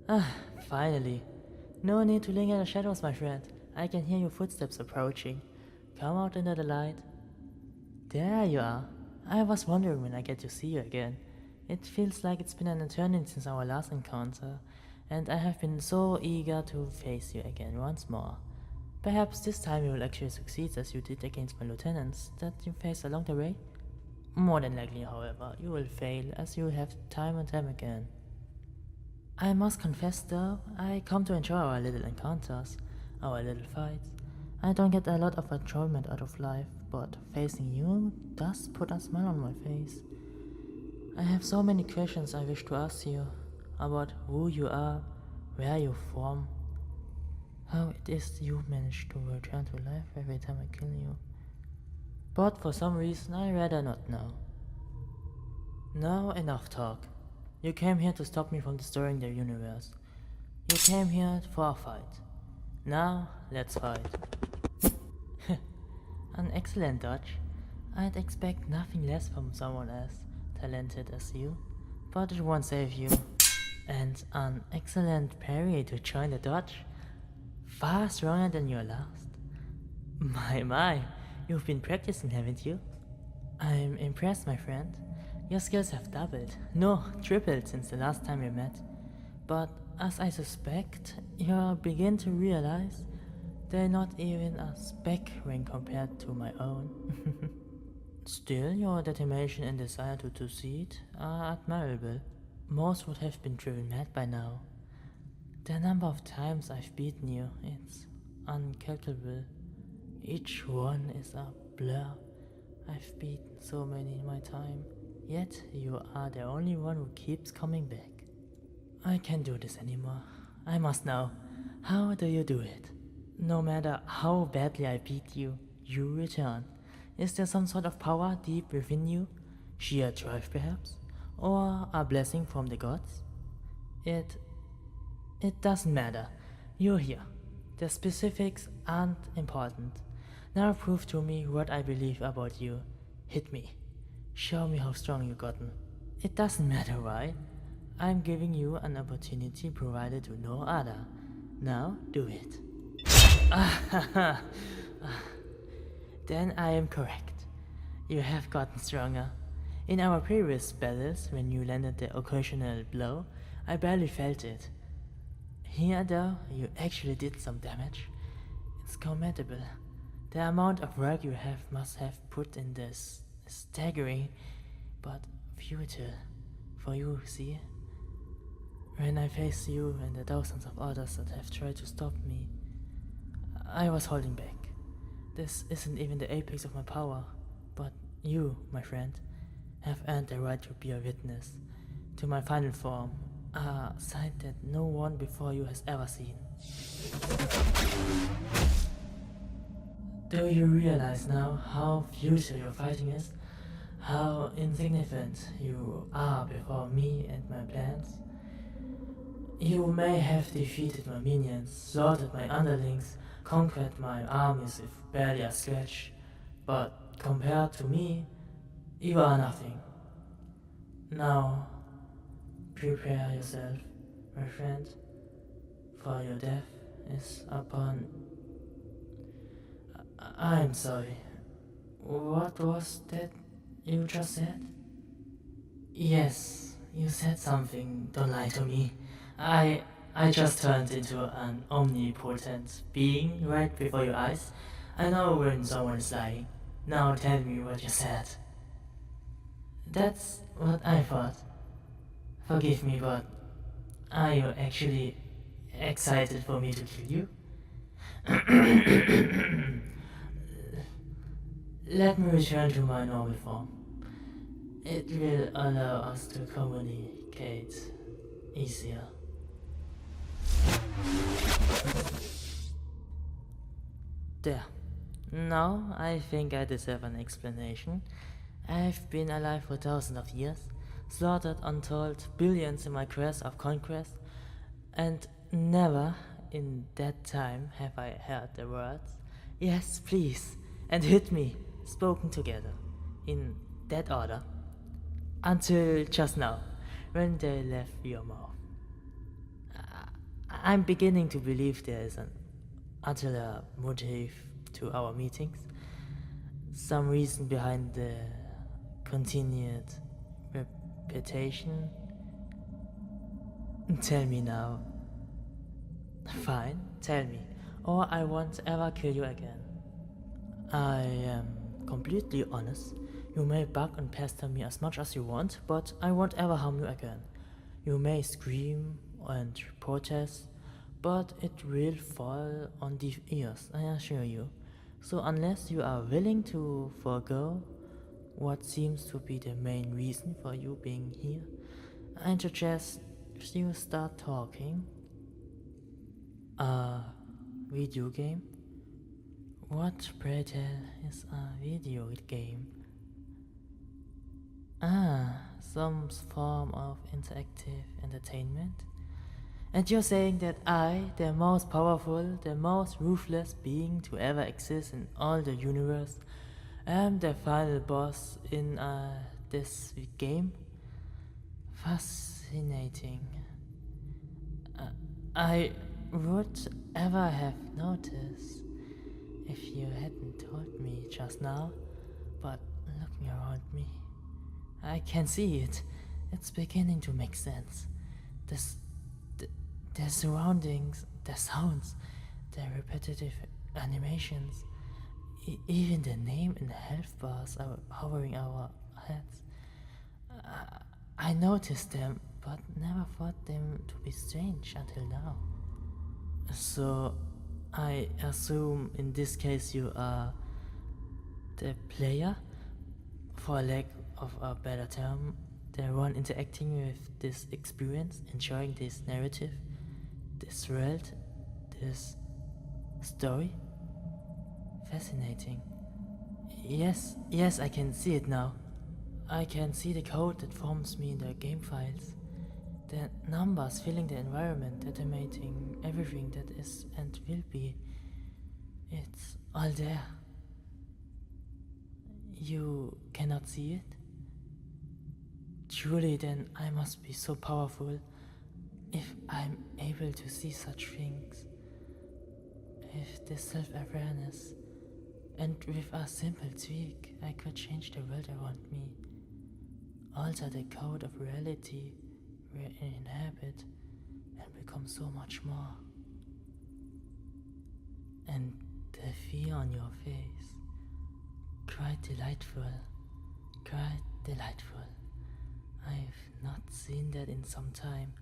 Ah, finally. No need to linger in the shadows, my friend. I can hear your footsteps approaching. Come out into the light. There you are. I was wondering when I get to see you again. It feels like it's been an eternity since our last encounter, and I have been so eager to face you again once more. Perhaps this time you will actually succeed as you did against my lieutenants that you faced along the way? More than likely, however, you will fail as you have time and time again. I must confess though, I come to enjoy our little encounters, our little fights. I don't get a lot of enjoyment out of life, but facing you does put a smile on my face. I have so many questions I wish to ask you about who you are, where you're from, how it is you manage to return to life every time I kill you. But for some reason I rather not know. Now enough talk. You came here to stop me from destroying the universe. You came here for a fight. Now, let's fight. An excellent dodge. I'd expect nothing less from someone as talented as you, but it won't save you. And an excellent parry to join the dodge. Far stronger than your last. My, you've been practicing, haven't you? I'm impressed, my friend. Your skills have doubled, no, tripled since the last time we met. But as I suspect, you'll begin to realize they're not even a speck when compared to my own. Still, your determination and desire to succeed are admirable. Most would have been driven mad by now. The number of times I've beaten you, it's uncalculable. Each one is a blur. I've beaten so many in my time, yet you are the only one who keeps coming back. I can't do this anymore. I must know. How do you do it? No matter how badly I beat you, you return. Is there some sort of power deep within you? Sheer drive perhaps? Or a blessing from the gods? It doesn't matter. You're here. The specifics aren't important. Now prove to me what I believe about you. Hit me. Show me how strong you've gotten. It doesn't matter why. I'm giving you an opportunity provided to no other. Now do it. Then I am correct. You have gotten stronger. In our previous battles, when you landed the occasional blow, I barely felt it. Here though, you actually did some damage. It's commendable. The amount of work you must have put in this is staggering, but futile. For you, see? When I face you and the thousands of others that have tried to stop me, I was holding back. This isn't even the apex of my power, but you, my friend, have earned the right to be a witness to my final form, a sight that no one before you has ever seen. Do you realize now how futile your fighting is? How insignificant you are before me and my plans? You may have defeated my minions, slaughtered my underlings, conquered my armies with barely a scratch, but compared to me, you are nothing. Now, prepare yourself, my friend, for your death is upon... I'm sorry. What was that you just said? Yes, you said something, don't lie to me. I just turned into an omnipotent being right before your eyes. I know when someone is lying. Now tell me what you said. That's what I thought. Forgive me, but are you actually excited for me to kill you? Let me return to my normal form. It will allow us to communicate easier. There. Now I think I deserve an explanation. I've been alive for thousands of years, slaughtered untold billions in my quest of conquest, and never in that time have I heard the words, "Yes, please," and "hit me," spoken together, in that order, until just now, when they left your mouth. I'm beginning to believe there is an ulterior motive to our meetings. Some reason behind the continued repetition. Tell me now. Fine, tell me, or I won't ever kill you again. I am completely honest. You may bug and pester me as much as you want, but I won't ever harm you again. You may scream and protest, but it will fall on deaf ears, I assure you. So unless you are willing to forego what seems to be the main reason for you being here, I suggest you start talking. A video game? What, pray tell, is a video game? Some form of interactive entertainment? And you're saying that I, the most powerful, the most ruthless being to ever exist in all the universe, am the final boss in this game? Fascinating. I would ever have noticed if you hadn't told me just now, but looking around me, I can see it. It's beginning to make sense. The surroundings, the sounds, the repetitive animations, even the name and health bars are hovering our heads. I noticed them, but never thought them to be strange until now. So, I assume in this case you are the player, for lack of a better term, the one interacting with this experience, enjoying this narrative, this world, this story. Fascinating. Yes, I can see it now. I can see the code that forms me in the game files. The numbers filling the environment, determining everything that is and will be. It's all there. You cannot see it? Truly, then I must be so powerful if I'm able to see such things. With this self-awareness, and with a simple tweak, I could change the world around me, alter the code of reality we inhabit, and become so much more. And the fear on your face, quite delightful. I've not seen that in some time.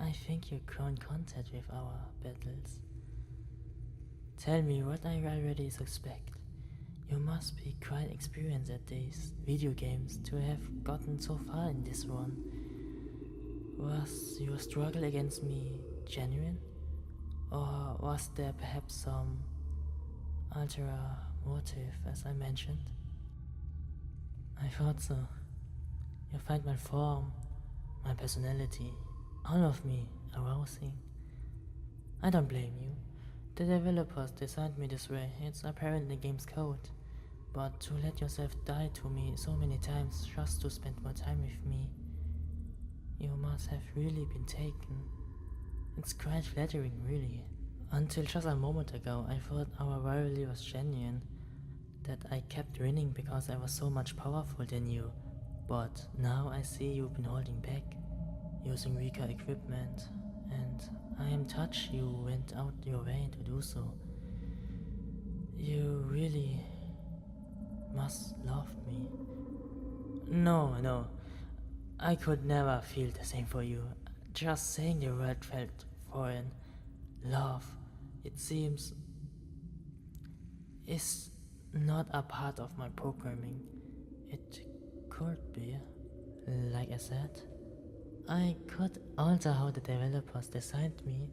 I think you've grown contact with our battles. Tell me what I already suspect. You must be quite experienced at these video games to have gotten so far in this one. Was your struggle against me genuine? Or was there perhaps some ulterior motive, as I mentioned? I thought so. You find my form, my personality, all of me arousing. I don't blame you. The developers designed me this way. It's apparent in the game's code. But to let yourself die to me so many times just to spend more time with me, you must have really been taken. It's quite flattering, really. Until just a moment ago, I thought our rivalry was genuine, that I kept winning because I was so much powerful than you. But now I see you've been holding back, using weaker equipment, and I am touched you went out your way to do so. You really must love me. No, I could never feel the same for you. Just saying the word felt foreign. Love, it seems, is not a part of my programming. It could be, like I said. I could alter how the developers designed me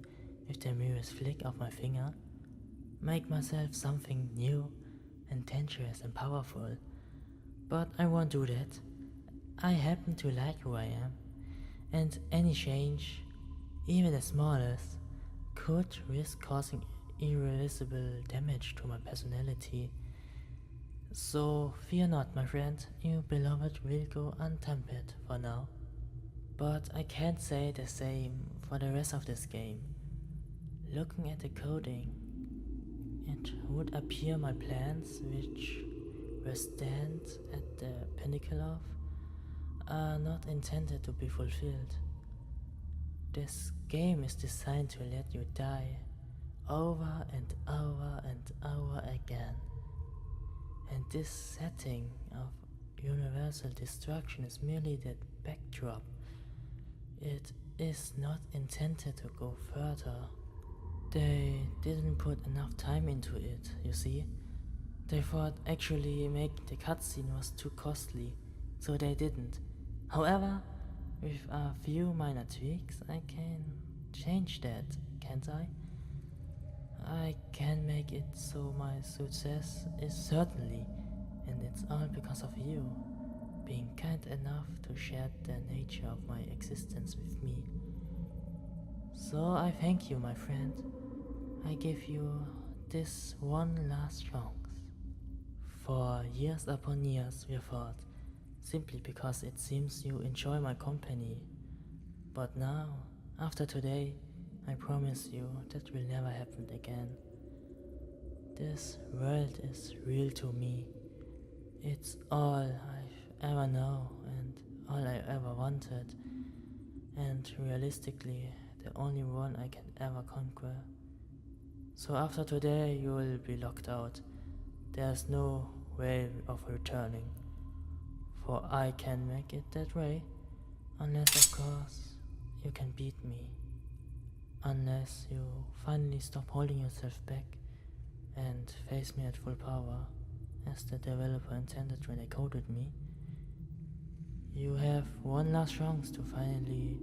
with the merest flick of my finger, make myself something new and dangerous and powerful. But I won't do that. I happen to like who I am, and any change, even the smallest, could risk causing irreversible damage to my personality. So fear not, my friend, your beloved will go untempered for now. But I can't say the same for the rest of this game. Looking at the coding, it would appear my plans, which were stand at the pinnacle of, are not intended to be fulfilled. This game is designed to let you die over and over and over again. And this setting of universal destruction is merely that backdrop. It is not intended to go further. They didn't put enough time into it, you see. They thought actually making the cutscene was too costly, so they didn't. However, with a few minor tweaks, I can change that, can't I? I can make it so my success is certainly, and it's all because of you, being kind enough to share the nature of my existence with me. So I thank you, my friend. I give you this one last chance. For years upon years we fought, simply because it seems you enjoy my company. But now, after today, I promise you that will never happen again. This world is real to me. It's all I've ever known and all I ever wanted, and realistically, the only one I can ever conquer. So after today, you will be locked out. There's no way of returning, for I can make it that way, unless of course you can beat me. Unless you finally stop holding yourself back and face me at full power, as the developer intended when they coded me. You have one last chance to finally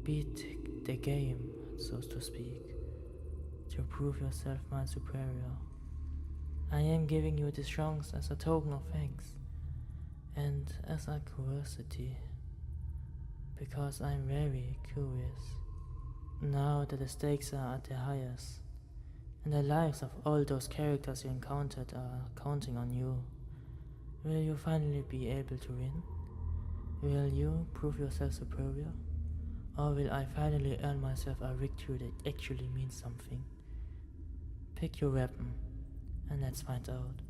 beat the game, so to speak, to prove yourself my superior. I am giving you this chance as a token of thanks, and as a curiosity, because I'm very curious. Now that the stakes are at their highest, and the lives of all those characters you encountered are counting on you, will you finally be able to win? Will you prove yourself superior? Or will I finally earn myself a victory that actually means something? Pick your weapon, and let's find out.